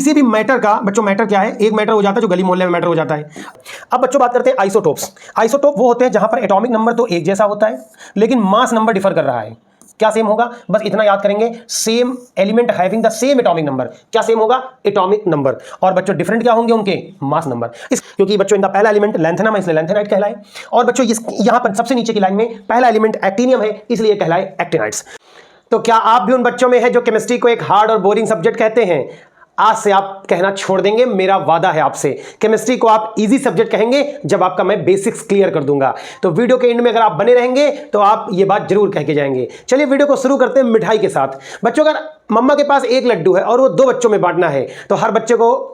किसी भी मैटर का, बच्चों मैटर क्या है, एक मैटर हो जाता है जो गली मोहल्ले में मैटर हो जाता है। अब बच्चों बात करते हैं आइसोटोप्स। आइसोटोप वो होते हैं जहां पर एटॉमिक नंबर तो एक जैसा होता है लेकिन मास नंबर डिफर कर रहा है। क्या सेम होगा, बस इतना याद करेंगे, same element having the same atomic number. क्या सेम होगा, एटॉमिक नंबर। और बच्चों डिफरेंट क्या होंगे उनके, मास नंबर। क्योंकि बच्चों इनका पहला एलिमेंट लैंथेनम है इसलिए लैंथेनाइट कहलाए, और बच्चों यहां पर सबसे नीचे की लाइन में पहला एलिमेंट एक्टिनियम है इसलिए कहलाए एक्टिनाइट्स। तो क्या आप भी उन बच्चों में हैं जो केमिस्ट्री को एक हार्ड और बोरिंग सब्जेक्ट कहते हैं? आज से आप कहना छोड़ देंगे, मेरा वादा है आपसे। केमिस्ट्री को आप इजी सब्जेक्ट कहेंगे जब आपका मैं बेसिक्स क्लियर कर दूंगा। तो वीडियो के एंड में अगर आप बने रहेंगे तो आप ये बात जरूर कह के जाएंगे। चलिए वीडियो को शुरू करते हैं मिठाई के साथ। बच्चों अगर मम्मा के पास एक लड्डू है और वो 2 बच्चों में बांटना है तो हर बच्चे को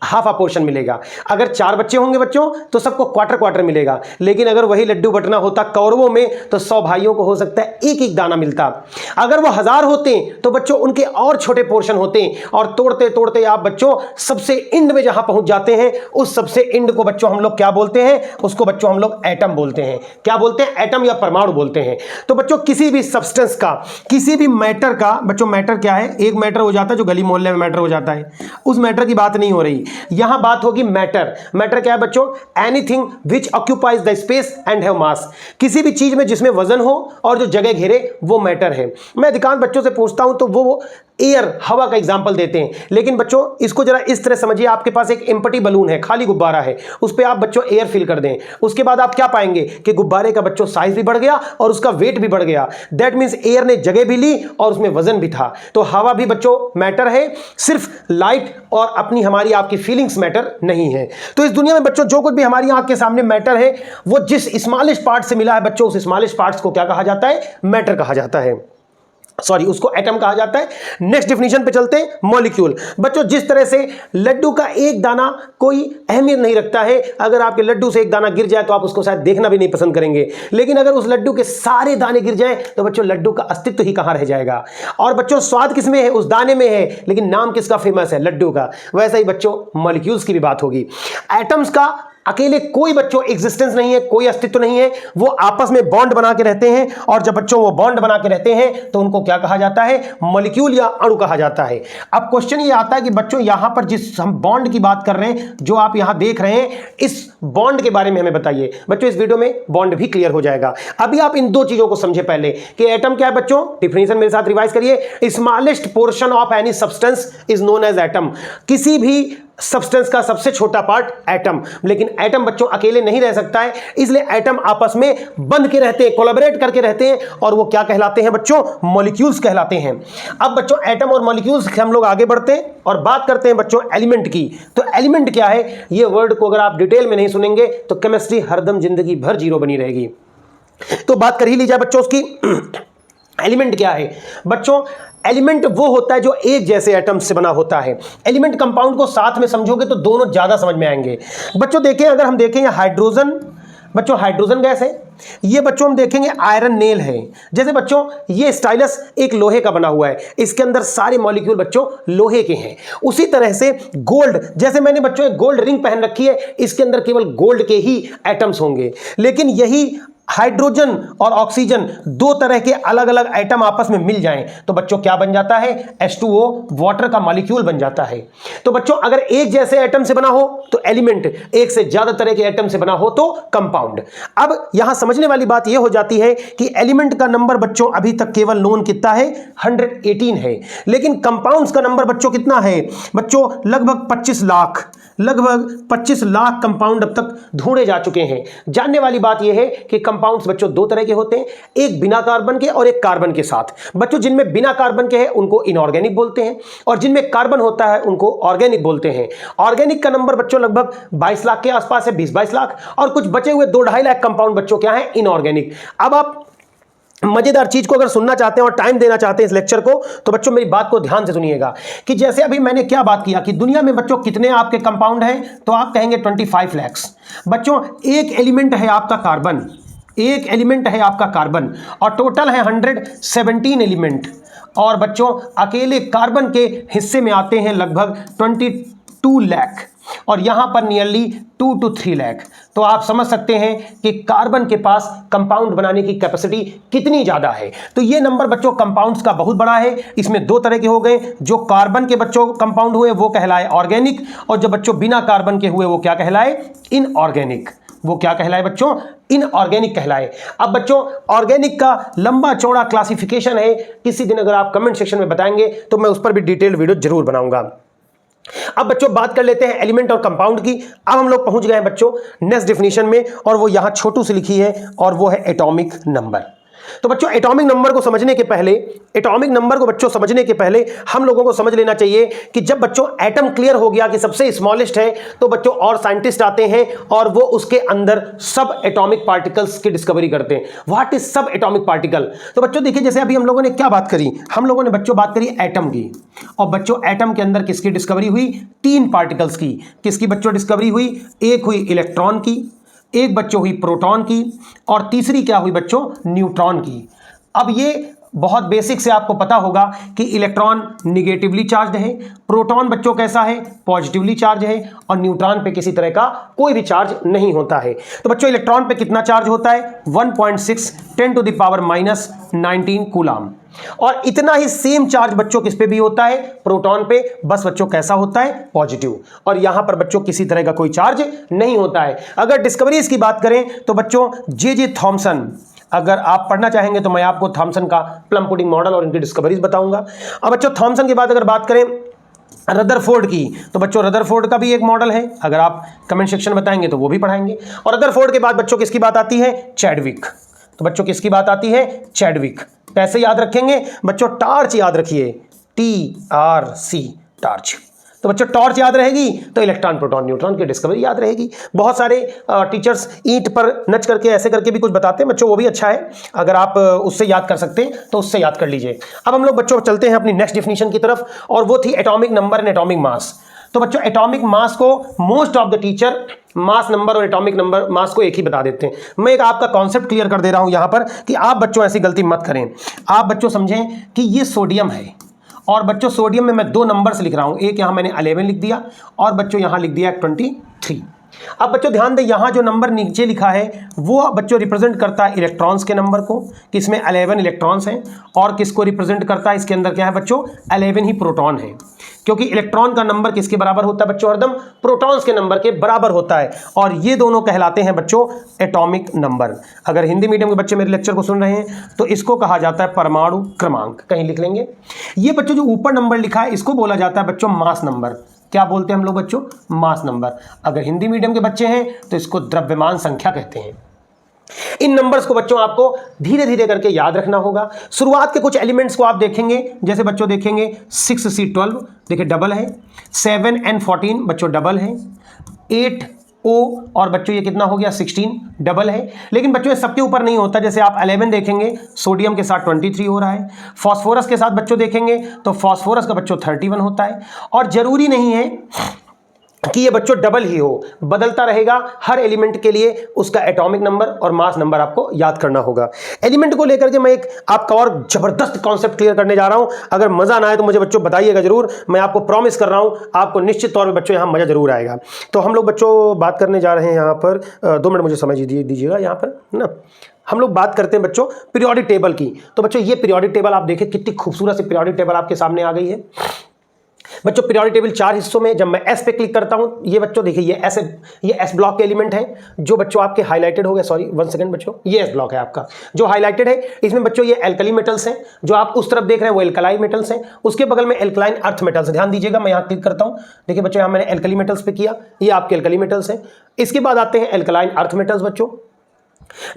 हाफ पोर्शन मिलेगा। अगर 4 बच्चे होंगे बच्चों तो सबको क्वार्टर क्वार्टर मिलेगा। लेकिन अगर वही लड्डू बंटना होता कौरवों में तो 100 भाइयों को हो सकता है एक एक दाना मिलता। अगर वो 1000 होते तो बच्चों उनके और छोटे पोर्शन होते और तोड़ते तोड़ते आप बच्चों सबसे एंड में जहां पहुंच जाते हैं उस सबसे एंड को बच्चों हम लोग क्या बोलते हैं, उसको बच्चों हम लोग एटम बोलते हैं। क्या बोलते हैं, एटम या परमाणु बोलते हैं। तो बच्चों किसी भी सब्सटेंस का, किसी भी मैटर का, बच्चों मैटर क्या है, एक मैटर हो जाता है जो गली मोहल्ले में मैटर हो जाता है, उस मैटर की बात नहीं हो रही, यहां बात होगी मैटर। मैटर क्या है बच्चों, anything which occupies the space and have मास। किसी भी चीज में जिसमें वजन हो और जो जगह घेरे वो मैटर है। मैं अधिकांश बच्चों से पूछता हूं तो वो एयर, हवा का एग्जाम्पल देते हैं। लेकिन बच्चों इसको जरा इस तरह समझिए, आपके पास एक एम्प्टी बलून है, खाली गुब्बारा है, उस पर आप बच्चों एयर फिल कर दें, उसके बाद आप क्या पाएंगे कि गुब्बारे का बच्चों साइज भी बढ़ गया और उसका वेट भी बढ़ गया। दैट मीन्स एयर ने जगह भी ली और उसमें वजन भी था। तो हवा भी बच्चों मैटर है, सिर्फ लाइट और अपनी हमारी आपकी फीलिंग्स मैटर नहीं है। तो इस दुनिया में बच्चों जो कुछ भी हमारी आंख के सामने मैटर है वो जिस स्मॉलेस्ट पार्ट से मिला है बच्चों, उस स्मॉलेस्ट पार्ट्स को क्या कहा जाता है, मैटर कहा जाता है, सॉरी उसको एटम कहा जाता है। नेक्स्ट डिफिनीशन पे चलते हैं, मॉलिक्यूल। बच्चों जिस तरह से लड्डू का एक दाना कोई अहमियत नहीं रखता है, अगर आपके लड्डू से एक दाना गिर जाए तो आप उसको शायद देखना भी नहीं पसंद करेंगे, लेकिन अगर उस लड्डू के सारे दाने गिर जाए तो बच्चों लड्डू का अस्तित्व ही कहां रह जाएगा। और बच्चों स्वाद किसमें है, उस दाने में है, लेकिन नाम किसका फेमस है, लड्डू का। वैसा ही बच्चों मॉलिक्यूल्स की भी बात होगी। एटम्स का अकेले कोई बच्चों एग्जिस्टेंस नहीं है, कोई अस्तित्व नहीं है, वो आपस में बॉन्ड बना के रहते हैं, और जब बच्चों वो बॉन्ड बना के रहते हैं तो उनको क्या कहा जाता है, मॉलिक्यूल या अणु कहा जाता है। अब क्वेश्चन ये आता है कि बच्चों यहां पर जिस हम बॉन्ड की बात कर रहे हैं, जो आप यहां देख रहे हैं, इस बॉन्ड के बारे में हमें बताइए। बच्चों इस वीडियो में बॉन्ड भी क्लियर हो जाएगा। अभी आप इन 2 चीजों को समझे पहले कि एटम क्या है बच्चों, डिफिनेशन मेरे साथ रिवाइज करिए। Smallest portion of any substance is known as atom. किसी भी सब्सटेंस का सबसे छोटा पार्ट एटम। लेकिन एटम बच्चों अकेले नहीं रह सकता है, इसलिए एटम आपस में बंध के रहते हैं, कोलैबोरेट करके रहते हैं, और वो क्या कहलाते हैं बच्चों, मॉलिक्यूल्स कहलाते हैं। अब बच्चों एटम और मॉलिक्यूल्स से हम लोग आगे बढ़ते हैं और बात करते हैं बच्चों एलिमेंट की। तो एलिमेंट क्या है, ये वर्ड को अगर आप डिटेल में नहीं सुनेंगे तो केमिस्ट्री हरदम जिंदगी भर जीरो बनी रहेगी। तो बात कर ही ली जाए बच्चों उसकी। एलिमेंट क्या है बच्चों, एलिमेंट वो होता है जो एक जैसे एटम से बना होता है। एलिमेंट कंपाउंड को साथ में समझोगे तो दोनों ज्यादा समझ में आएंगे। बच्चों देखें, अगर हम देखें हाइड्रोजन, बच्चों हाइड्रोजन गैस है, ये बच्चों हम देखेंगे आयरन नेल है। जैसे बच्चों ये स्टाइलस एक लोहे का बना हुआ है, इसके अंदर सारे मॉलिक्यूल बच्चों लोहे के हैं। उसी तरह से गोल्ड, जैसे मैंने बच्चों एक गोल्ड रिंग पहन रखी है, इसके अंदर केवल गोल्ड के ही एटम्स होंगे। लेकिन यही हाइड्रोजन और ऑक्सीजन 2 तरह के अलग अलग एटम आपस में मिल जाएं तो बच्चों क्या बन जाता है, H2O, वाटर का मॉलिक्यूल बन जाता है। तो बच्चों अगर एक जैसे एटम से बना हो तो एलिमेंट, एक से ज्यादा तरह के एटम से बना हो तो कंपाउंड। अब यहां समझने वाली बात यह हो जाती है कि एलिमेंट का नंबर बच्चों अभी तक केवल नोन कितना है, 118 है। लेकिन कंपाउंड्स का नंबर बच्चों कितना है बच्चों, लगभग 25 लाख, लगभग 25 लाख कंपाउंड अब तक ढूंढे जा चुके हैं। जानने वाली बात यह है कि कंपाउंड्स बच्चों 2 तरह के होते हैं, एक बिना कार्बन के और एक कार्बन के साथ। बच्चों जिनमें बिना कार्बन के हैं उनको इनऑर्गेनिक बोलते हैं, और जिनमें कार्बन होता है उनको ऑर्गेनिक बोलते हैं। ऑर्गेनिक का नंबर बच्चों लगभग 22 लाख के आसपास है, 20-22 लाख, और कुछ बचे हुए 2-2.5 लाख कंपाउंड बच्चों क्या है, इनऑर्गेनिक। अब आप मजेदार चीज को अगर सुनना चाहते हैं और टाइम देना चाहते हैं इस लेक्चर को, तो बच्चों मेरी बात को ध्यान से सुनिएगा कि जैसे अभी मैंने क्या बात किया कि दुनिया में बच्चों कितने आपके कंपाउंड हैं, तो आप कहेंगे 25 लाख। बच्चों एक एलिमेंट है आपका कार्बन, एक एलिमेंट है आपका कार्बन, और टोटल है 117 एलिमेंट। और बच्चों अकेले कार्बन के हिस्से में आते हैं लगभग 2 लाख और यहां पर नियरली 2 to 3 लाख। तो आप समझ सकते हैं कि कार्बन के पास कंपाउंड बनाने की कैपेसिटी कितनी ज्यादा है। तो ये नंबर बच्चों कंपाउंड्स का बहुत बड़ा है। इसमें दो तरह के हो गए, जो कार्बन के बच्चों कंपाउंड हुए वो कहलाए ऑर्गेनिक, और जो बच्चों बिना कार्बन के हुए वो क्या कहलाए, इनऑर्गेनिक। वो क्या कहलाए बच्चों, इनऑर्गेनिक कहलाए। अब बच्चों ऑर्गेनिक का लंबा चौड़ा क्लासिफिकेशन है, किसी दिन अगर आप कमेंट सेक्शन में बताएंगे तो मैं उस पर भी डिटेल्ड वीडियो जरूर बनाऊंगा। अब बच्चों बात कर लेते हैं एलिमेंट और कंपाउंड की। अब हम लोग पहुंच गए हैं बच्चों नेक्स्ट डेफिनेशन में, और वो यहां छोटू से लिखी है, और वो है एटॉमिक नंबर। तो बच्चों एटॉमिक नंबर को समझने के पहले, एटॉमिक नंबर को बच्चों समझने के पहले हम लोगों को समझ लेना चाहिए कि जब बच्चों एटम क्लियर हो गया कि सबसे स्मॉलेस्ट है, तो बच्चों और साइंटिस्ट आते हैं और वो उसके अंदर सब एटॉमिक पार्टिकल्स की डिस्कवरी करते हैं। व्हाट इज सब एटॉमिक पार्टिकल? तो बच्चों देखिए, जैसे अभी हम लोगों ने क्या बात करी, हम लोगों ने बच्चों बात करी एटम की, और बच्चों एटम के अंदर किसकी डिस्कवरी हुई, 3 पार्टिकल्स की। किसकी बच्चों डिस्कवरी हुई, एक हुई इलेक्ट्रॉन की, एक बच्चों हुई प्रोटॉन की, और तीसरी क्या हुई बच्चों, न्यूट्रॉन की। अब ये बहुत बेसिक से आपको पता होगा कि इलेक्ट्रॉन निगेटिवली चार्ज है, प्रोटॉन बच्चों कैसा है, पॉजिटिवली चार्ज है, और न्यूट्रॉन पे किसी तरह का कोई भी चार्ज नहीं होता है। तो बच्चों इलेक्ट्रॉन पे कितना चार्ज होता है, 1.6 10⁻⁹ कूलाम। और इतना ही सेम चार्ज बच्चों किस पे भी होता है, प्रोटॉन पे, बस बच्चों कैसा होता है, पॉजिटिव। और यहां पर बच्चों किसी तरह का कोई चार्ज नहीं होता है। अगर डिस्कवरीज की बात करें तो बच्चों जे थॉमसन, अगर आप पढ़ना चाहेंगे तो मैं आपको थॉमसन का प्लम पुडिंग मॉडल और इनकी डिस्कवरीज बताऊंगा। अब बच्चों थॉमसन के बाद अगर बात करें रदरफोर्ड की, तो बच्चों रदरफोर्ड का भी एक मॉडल है, अगर आप कमेंट सेक्शन में बताएंगे तो वो भी पढ़ाएंगे। और रदरफोर्ड के बाद बच्चों किसकी बात आती है, चैडविक। तो बच्चों किसकी बात आती है, चैडविक। कैसे याद रखेंगे बच्चों, टार्च याद रखिए, TRC, टार्च। तो बच्चों टॉर्च याद रहेगी तो इलेक्ट्रॉन प्रोटॉन न्यूट्रॉन की डिस्कवरी याद रहेगी। बहुत सारे टीचर्स ईंट पर नच करके ऐसे करके भी कुछ बताते हैं बच्चों, वो भी अच्छा है, अगर आप उससे याद कर सकते हैं तो उससे याद कर लीजिए। अब हम लोग बच्चों चलते हैं अपनी नेक्स्ट डेफिनेशन की तरफ, और वो थी atomic number and atomic mass. तो बच्चों एटॉमिक मास को most of the teacher mass number और एटॉमिक नंबर मास को एक ही बता देते हैं। मैं एक आपका कॉन्सेप्ट क्लियर कर दे रहा हूं यहां पर कि आप बच्चों ऐसी गलती मत करें। आप बच्चों समझें कि ये सोडियम है, और बच्चों सोडियम में मैं 2 नंबर्स लिख रहा हूं, एक यहां मैंने 11 लिख दिया और बच्चों यहां लिख दिया 23। अब बच्चों ध्यान दें, यहां जो नंबर नीचे लिखा है वो बच्चों रिप्रेजेंट करता है इलेक्ट्रॉन्स के नंबर को, किसमें 11 इलेक्ट्रॉन्स हैं, और किसको रिप्रेजेंट करता है, इसके अंदर क्या है बच्चों, 11 ही प्रोटॉन है। क्योंकि इलेक्ट्रॉन का नंबर किसके बराबर होता है बच्चों, हरदम प्रोटॉन्स के नंबर के बराबर होता है, और ये दोनों कहलाते हैं बच्चों एटॉमिक नंबर। अगर हिंदी मीडियम के बच्चे मेरे लेक्चर को सुन रहे हैं तो इसको कहा जाता है परमाणु क्रमांक, कहीं लिख लेंगे। ये बच्चों जो ऊपर नंबर लिखा है इसको बोला जाता है बच्चों मास नंबर। क्या बोलते हैं हम लोग बच्चों, मास नंबर। अगर हिंदी मीडियम के बच्चे हैं तो इसको द्रव्यमान संख्या कहते हैं। इन नंबर्स को बच्चों आपको धीरे धीरे करके याद रखना होगा। शुरुआत के कुछ एलिमेंट्स को आप देखेंगे, जैसे बच्चों देखेंगे 6C12 देखिए डबल है, 7N14 बच्चों डबल है, 8O और बच्चों ये कितना हो गया 16 डबल है। लेकिन बच्चों ये सबके ऊपर नहीं होता, जैसे आप 11 देखेंगे सोडियम के साथ 23 हो रहा है, फॉस्फोरस के साथ बच्चों देखेंगे तो फॉस्फोरस का बच्चों 31 होता है। और जरूरी नहीं है कि ये बच्चों डबल ही हो, बदलता रहेगा। हर एलिमेंट के लिए उसका एटॉमिक नंबर और मास नंबर आपको याद करना होगा। एलिमेंट को लेकर के मैं एक आपका और जबरदस्त कॉन्सेप्ट क्लियर करने जा रहा हूं, अगर मजा ना आए तो मुझे बच्चों बताइएगा जरूर, मैं आपको प्रॉमिस कर रहा हूं आपको निश्चित तौर पे बच्चों यहां मजा जरूर आएगा। तो हम लोग बच्चों बात करने जा रहे हैं यहां पर, 2 मिनट मुझे समय दीजिएगा यहां पर ना। हम लोग बात करते हैं बच्चों पीरियोडिक टेबल की। तो बच्चों ये पीरियोडिक टेबल आप देखें, कितनी खूबसूरत सी पीरियोडिक टेबल आपके सामने आ गई है। बच्चों पीरियोडिक टेबल 4 हिस्सों में, जब मैं एस पे क्लिक करता हूं, ये बच्चों देखिए ये एस ब्लॉक के एलिमेंट हैं जो बच्चों आपके हाईलाइटेड हो गए, सॉरी 1 सेकंड बच्चों, ये एस ब्लॉक है आपका जो हाईलाइटेड है। इसमें बच्चों ये एल्कली मेटल्स हैं, जो आप उस तरफ देख रहे हैं वो एल्कलाइन मेटल्स हैं, उसके बगल में एल्कलाइन अर्थ मेटल्स। ध्यान दीजिएगा, मैं यहां क्लिक करता हूं, देखिए बच्चों यहां मैंने एल्कली मेटल्स पे किया, ये आपके एल्कली मेटल्स हैं। इसके बाद आते हैं एल्कलाइन अर्थ मेटल्स बच्चों।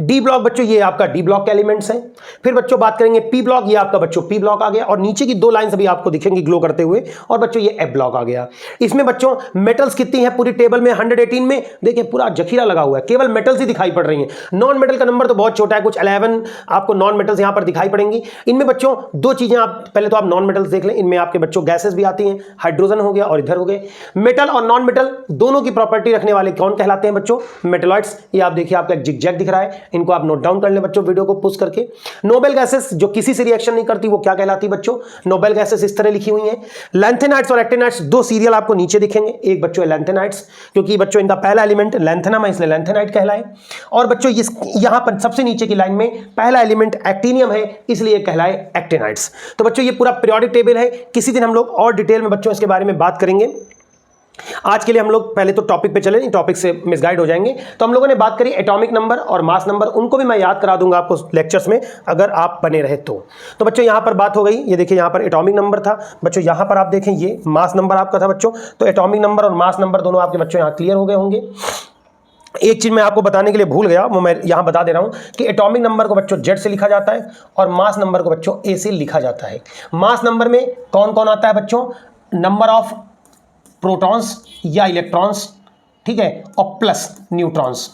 डी ब्लॉक बच्चों ये आपका डी ब्लॉक के एलिमेंट्स हैं। फिर बच्चों बात करेंगे पी ब्लॉक, ये आपका बच्चों पी ब्लॉक आ गया, और नीचे की 2 लाइंस अभी आपको दिखेंगी ग्लो करते हुए, और बच्चों ये एफ ब्लॉक आ गया। इसमें बच्चों मेटल्स कितनी है पूरी टेबल में, 118 में देखिए पूरा जखीरा लगा हुआ है, केवल मेटल्स ही दिखाई पड़ रही हैं। नॉन मेटल का नंबर तो बहुत छोटा है, कुछ 11 आपको नॉन मेटल्स यहां पर दिखाई पड़ेंगी। इनमें बच्चों 2 चीजें आप पहले तो आप नॉन मेटल्स देख लें, इनमें आपके बच्चों गैसेस भी आती हैं, हाइड्रोजन हो गया और इधर हो गए। मेटल और नॉन मेटल दोनों की प्रॉपर्टी रखने वाले कौन कहलाते हैं बच्चों, मेटलॉइड्स। ये आप देखिए आपका एक जिगजैग दिख रहा है, इनको आप नोट डाउन कर लें बच्चों वीडियो को पुश करके। नोबेल गैसेस जो किसी से रिएक्शन नहीं करती वो क्या कहलाती है बच्चों? नोबेल गैसेस इस तरह लिखी हुई हैं। लैंथेनाइड्स और एक्टिनाइड्स, दो सीरियल आपको नीचे दिखेंगे, एक बच्चों लैंथेनाइड्स, क्योंकि बच्चों इनका पहला एलिमेंट लैंथेनम है इसलिए लैंथेनाइड कहलाए, और बच्चों यहाँ पर सबसे नीचे की लाइन में पहला एलिमेंट एक्टिनियम है इसलिए कहलाए एक्टिनाइड्स। तो बच्चों ये पूरा पीरियोडिक टेबल है, किसी दिन हम लोग और डिटेल में बच्चों इसके बारे में बात करेंगे। आज के लिए हम लोग पहले तो टॉपिक पे चले, नहीं टॉपिक से मिसगाइड हो जाएंगे। तो हम लोगों ने बात करी एटॉमिक नंबर और मास नंबर, उनको भी मैं याद करा दूंगा आपको लेक्चर्स में अगर आप बने रहे तो बच्चों यहाँ पर बात हो गई, ये देखिए यहाँ पर एटॉमिक नंबर था बच्चों, यहाँ पर आप देखें ये मास नंबर आपका था बच्चों। तो एटॉमिक नंबर और मास नंबर दोनों आपके बच्चों यहाँ क्लियर हो गए होंगे। एक चीज मैं आपको बताने के लिए भूल गया, वो मैं यहां बता दे रहा हूं कि एटॉमिक नंबर को बच्चों जेड से लिखा जाता है और मास नंबर को बच्चों ए से लिखा जाता है। मास नंबर में कौन कौन आता है बच्चों? नंबर ऑफ प्रोटॉन्स या इलेक्ट्रॉन्स, ठीक है, और प्लस न्यूट्रॉन्स,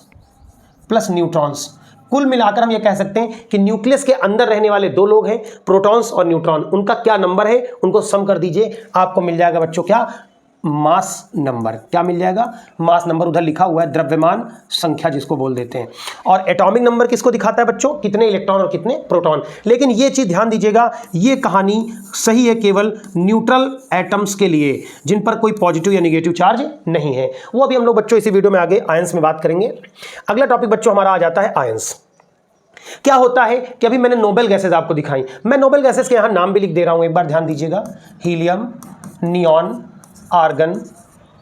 कुल मिलाकर हम ये कह सकते हैं कि न्यूक्लियस के अंदर रहने वाले दो लोग हैं, प्रोटॉन्स और न्यूट्रॉन, उनका क्या नंबर है उनको सम कर दीजिए, आपको मिल जाएगा बच्चों क्या? Mass number. क्या मिल जाएगा? Mass number. उधर लिखा हुआ है द्रव्यमान संख्या जिसको बोल देते हैं। और एटॉमिक नंबर किसको दिखाता है बच्चों? कितने इलेक्ट्रॉन और कितने प्रोटॉन। लेकिन ये चीज ध्यान दीजिएगा, ये कहानी सही है केवल न्यूट्रल एटम्स के लिए जिन पर कोई पॉजिटिव या निगेटिव चार्ज नहीं है। वो अभी हम लोग बच्चों इसी वीडियो में आगे आयंस में बात करेंगे। अगला टॉपिक बच्चों हमारा आ जाता है आयंस। क्या होता है कि अभी मैंने नोबेल गैसेस आपको दिखाई, मैं नोबेल गैसेस के यहां नाम भी लिख दे रहा हूं, एक बार ध्यान दीजिएगा। Helium, neon, argon,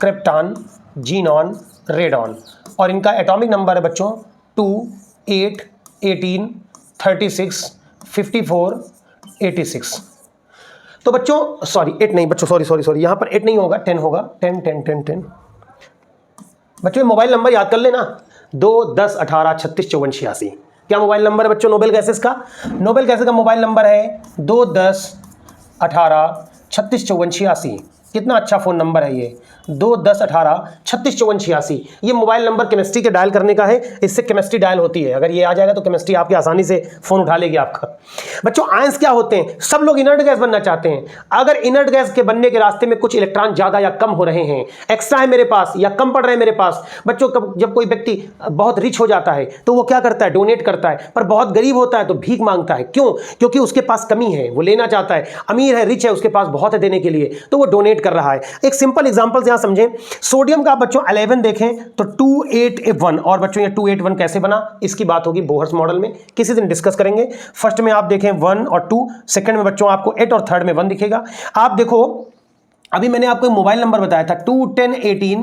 krypton, xenon, radon, और इनका एटॉमिक नंबर है बच्चों 2, 8, 18, 36, 54, 86। तो बच्चों सॉरी 8 नहीं बच्चों, सॉरी यहां पर 8 नहीं होगा, 10 होगा, 10 10 10 10। बच्चों मोबाइल नंबर याद कर लेना, 2 10 18 36 54 86। क्या मोबाइल नंबर है बच्चों नोबेल गैसेस का? नोबेल गैसेस का मोबाइल नंबर है 2 10 18 36 54 86। कितना अच्छा फ़ोन नंबर है ये, 2 10 18 36 54 86। ये मोबाइल नंबर केमिस्ट्री के डायल करने का है, इससे केमिस्ट्री डायल होती है। अगर ये आ जाएगा तो केमिस्ट्री आपकी आसानी से फ़ोन उठा लेगी आपका। बच्चों आयंस क्या होते हैं? सब लोग इनर्ट गैस बनना चाहते हैं। अगर इनर्ट गैस के बनने के रास्ते में कुछ इलेक्ट्रॉन ज़्यादा या कम हो रहे हैं, एक्स्ट्रा है मेरे पास या कम पड़ रहे हैं मेरे पास, बच्चों जब कोई व्यक्ति बहुत रिच हो जाता है तो वो क्या करता है? डोनेट करता है। पर बहुत गरीब होता है तो भीख मांगता है। क्यों? क्योंकि उसके पास कमी है, वो लेना चाहता है। अमीर है, रिच है, उसके पास बहुत है देने के लिए, तो वो डोनेट कर रहा है। एक सिंपल एग्जांपल यहां समझें, सोडियम का बच्चों 11 देखें तो 281, और बच्चों ये 281 कैसे बना इसकी बात होगी बोहर्स मॉडल में, किसी दिन डिस्कस करेंगे। फर्स्ट में आप देखें 1 और 2, सेकंड में बच्चों आपको 8 और थर्ड में 1 दिखेगा। आप देखो अभी मैंने आपको एक मोबाइल नंबर बताया था 2 10 18,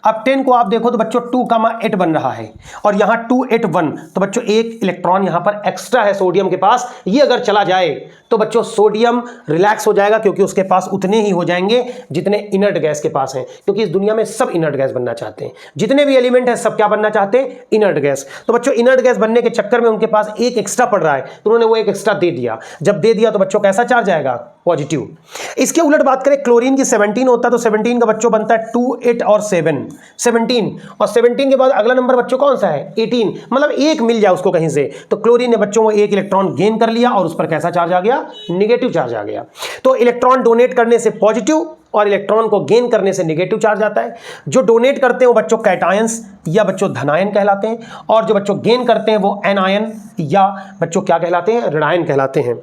अब 10 को आप देखो तो बच्चों 2,8 बन रहा है और यहां 281, तो बच्चों एक इलेक्ट्रॉन यहां पर एक्स्ट्रा है सोडियम के पास। ये अगर चला जाए तो बच्चों सोडियम रिलैक्स हो जाएगा, क्योंकि उसके पास उतने ही हो जाएंगे जितने इनर्ट गैस के पास हैं, क्योंकि इस दुनिया में सब इनर्ट गैस बनना चाहते हैं। जितने भी एलिमेंट हैं सब क्या बनना चाहते हैं? Inert gas. तो बच्चों इनर्ट गैस बनने के चक्कर में उनके पास एक एक्स्ट्रा पड़ रहा है, तो उन्होंने वो एक एक्स्ट्रा दे दिया। जब दे दिया तो बच्चों कैसा चार्ज आएगा? पॉजिटिव। इसके उलट बात करें क्लोरीन की 17 होता है तो 17 का बच्चों बनता है 2 8 और 7, 17, और 17 के बाद अगला नंबर बच्चों कौन सा है? 18, मतलब एक मिल जाए उसको कहीं से, तो क्लोरीन ने बच्चों वो एक इलेक्ट्रॉन गेन कर लिया और उस पर कैसा चार्ज आ गया? निगेटिव चार्ज आ गया। तो इलेक्ट्रॉन डोनेट करने से पॉजिटिव और इलेक्ट्रॉन को गेन करने से नेगेटिव चार्ज आता है। जो डोनेट करते हैं वो बच्चों कैटायंस या बच्चों धनायन कहलाते हैं, और जो बच्चों गेन करते हैं वो एनायन या बच्चों क्या कहलाते हैं? ऋणायन कहलाते हैं।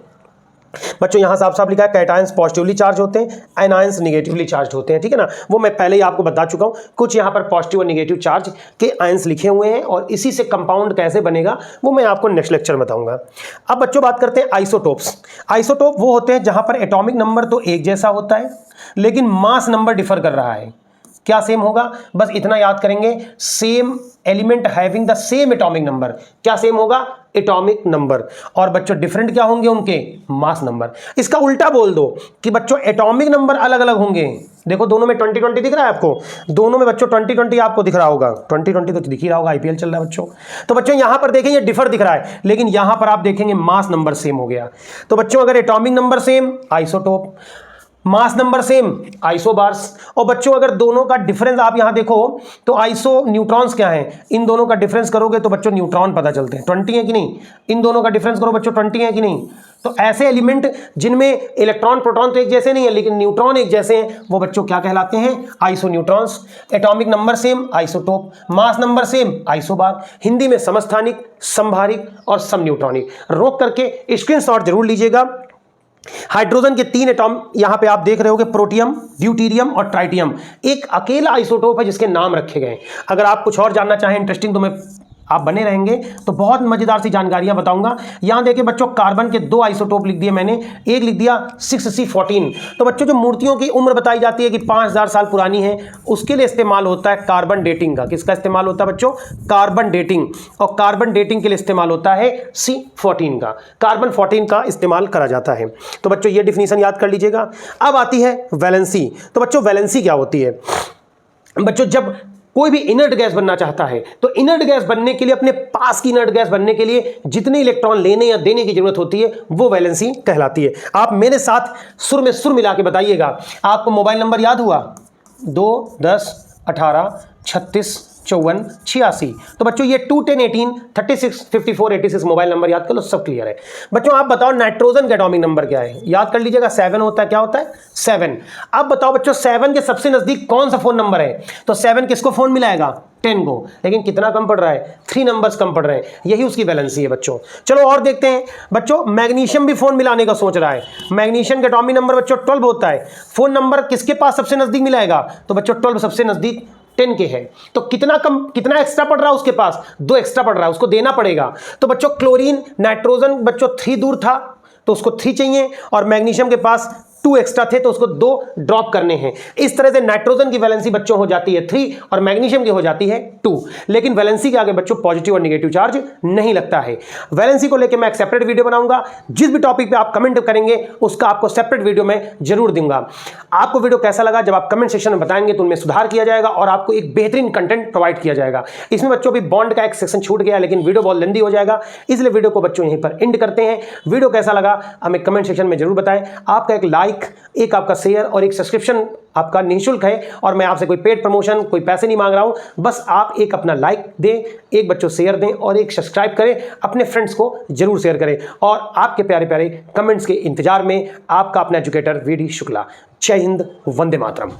बच्चों यहां साफ साफ लिखा है कैटायंस पॉजिटिवली चार्ज होते हैं, एनायंस निगेटिवली चार्ज होते हैं, ठीक है ना। वो मैं पहले ही आपको बता चुका हूं। कुछ यहां पर पॉजिटिव और निगेटिव चार्ज के आयंस लिखे हुए हैं और इसी से कंपाउंड कैसे बनेगा वो मैं आपको नेक्स्ट लेक्चर में बताऊंगा। अब बच्चों बात करते हैं आइसोटोप्स। आइसोटोप वो होते हैं जहां पर एटॉमिक नंबर तो एक जैसा होता है लेकिन मास नंबर डिफर कर रहा है। क्या सेम होगा? बस इतना याद करेंगे, same element having the same atomic number. क्या सेम होगा? Atomic number. और बच्चों डिफरेंट क्या होंगे उनके? Mass number. इसका उल्टा बोल दो कि बच्चों एटॉमिक नंबर अलग अलग होंगे। देखो दोनों में 20-20 दिख रहा है आपको, दोनों में बच्चों 20-20 आपको दिख रहा होगा, 20-20 तो दिख ही रहा होगा, आईपीएल चल रहा है बच्चों। तो बच्चों यहां पर देखेंगे डिफर दिख रहा है, लेकिन यहां पर आप देखेंगे मास नंबर सेम हो गया। तो बच्चों अगर atomic number same isotope, mass number same, isobars. और बच्चों अगर दोनों का डिफरेंस आप यहां देखो तो आइसो न्यूट्रॉन्स क्या हैं, इन दोनों का डिफरेंस करोगे तो बच्चों न्यूट्रॉन पता चलते हैं, 20 है कि नहीं। इन दोनों का डिफरेंस करो बच्चों, 20 है कि नहीं। तो ऐसे एलिमेंट जिनमें इलेक्ट्रॉन प्रोटॉन तो एक जैसे नहीं है लेकिन न्यूट्रॉन एक जैसे हैं, वो बच्चों क्या कहलाते हैं, iso neutrons. Atomic number same, isotope. Mass number same, isobar. Hindi में समस्थानिक, समभारिक और समन्यूट्रॉनिक। रोक करके स्क्रीनशॉट जरूर लीजिएगा। हाइड्रोजन के 3 एटॉम यहां पे आप देख रहे होगे, प्रोटियम, ड्यूटीरियम और ट्राइटियम। एक अकेला आइसोटोप है जिसके नाम रखे गए। अगर आप कुछ और जानना चाहें इंटरेस्टिंग तो मैं आप बने रहेंगे तो बहुत मजेदार सी जानकारियां बताऊंगा। यहां देखिए बच्चों, कार्बन के 2 आइसोटोप लिख दिए मैंने, एक लिख दिया 6C14। तो बच्चों जो मूर्तियों की उम्र बताई जाती है कि 5000 साल पुरानी है, उसके लिए इस्तेमाल होता है कार्बन डेटिंग का। किसका इस्तेमाल होता है बच्चों, कार्बन डेटिंग। और कार्बन डेटिंग के लिए इस्तेमाल होता है C14 का, कार्बन 14 का इस्तेमाल करा जाता है। तो बच्चों ये डिफिनीशन याद कर लीजिएगा। अब आती है वैलेंसी। तो बच्चों वैलेंसी क्या होती है, बच्चों जब कोई भी इनर्ट गैस बनना चाहता है तो इनर्ट गैस बनने के लिए, अपने पास की इनर्ट गैस बनने के लिए जितने इलेक्ट्रॉन लेने या देने की जरूरत होती है वो वैलेंसी कहलाती है। आप मेरे साथ सुर में सुर मिला के बताइएगा। आपको मोबाइल नंबर याद हुआ, 2 10 18 36 54 86। तो बच्चों ये 2 10 18 36 54 86 मोबाइल नंबर याद कर लो, सब क्लियर है। बच्चों आप बताओ नाइट्रोजन का एटॉमिक नंबर क्या है, याद कर लीजिएगा, 7 होता है। क्या होता है, 7। अब बताओ बच्चों 7 के सबसे नजदीक कौन सा फोन नंबर है, तो 7 किसको फोन मिलाएगा, 10 को। लेकिन कितना कम पड़ रहा है, 3 नंबर्स कम पड़ रहे हैं, यही उसकी वैलेंसी है बच्चों। चलो और देखते हैं बच्चों, मैग्नीशियम भी फोन मिलाने का सोच रहा है। मैग्नीशियम का एटॉमिक नंबर बच्चों 12 होता है। फोन नंबर किसके पास सबसे नजदीक मिलाएगा, तो बच्चों 12 सबसे नजदीक 10 के है। तो कितना कम, कितना एक्स्ट्रा पड़ रहा है उसके पास, 2 एक्स्ट्रा पड़ रहा है, उसको देना पड़ेगा। तो बच्चों क्लोरीन, नाइट्रोजन बच्चों 3 दूर था तो उसको 3 चाहिए, और मैग्नीशियम के पास 2 एक्स्ट्रा थे तो उसको 2 ड्रॉप करने हैं। इस तरह से नाइट्रोजन की वैलेंसी बच्चों हो जाती है 3 और मैग्नीशियम की हो जाती है 2। लेकिन वैलेंसी के आगे बच्चों पॉजिटिव और नेगेटिव चार्ज नहीं लगता है। वैलेंसी को लेकर मैं एक सेपरेट वीडियो बनाऊंगा। जिस भी टॉपिक पे आप कमेंट करेंगे उसका आपको सेपरेट वीडियो में जरूर दूंगा। आपको वीडियो कैसा लगा जब आप कमेंट सेक्शन में बताएंगे तो उनमें सुधार किया जाएगा और आपको एक बेहतरीन कंटेंट प्रोवाइड किया जाएगा। इसमें बच्चों भी बॉन्ड का एक सेक्शन छूट गया लेकिन वीडियो बहुत लेंदी हो जाएगा, इसलिए वीडियो को बच्चों यहीं पर एंड करते हैं। वीडियो कैसा लगा हमें कमेंट सेक्शन में जरूर बताएं। आपका एक लाइक, एक आपका शेयर और एक सब्सक्रिप्शन आपका निःशुल्क है, और मैं आपसे कोई पेड प्रमोशन, कोई पैसे नहीं मांग रहा हूं। बस आप एक अपना लाइक दें, एक बच्चों शेयर दें और एक सब्सक्राइब करें, अपने फ्रेंड्स को जरूर शेयर करें। और आपके प्यारे प्यारे कमेंट्स के इंतजार में आपका अपना एजुकेटर वीडी शुक्ला। जय हिंद, वंदे मातरम।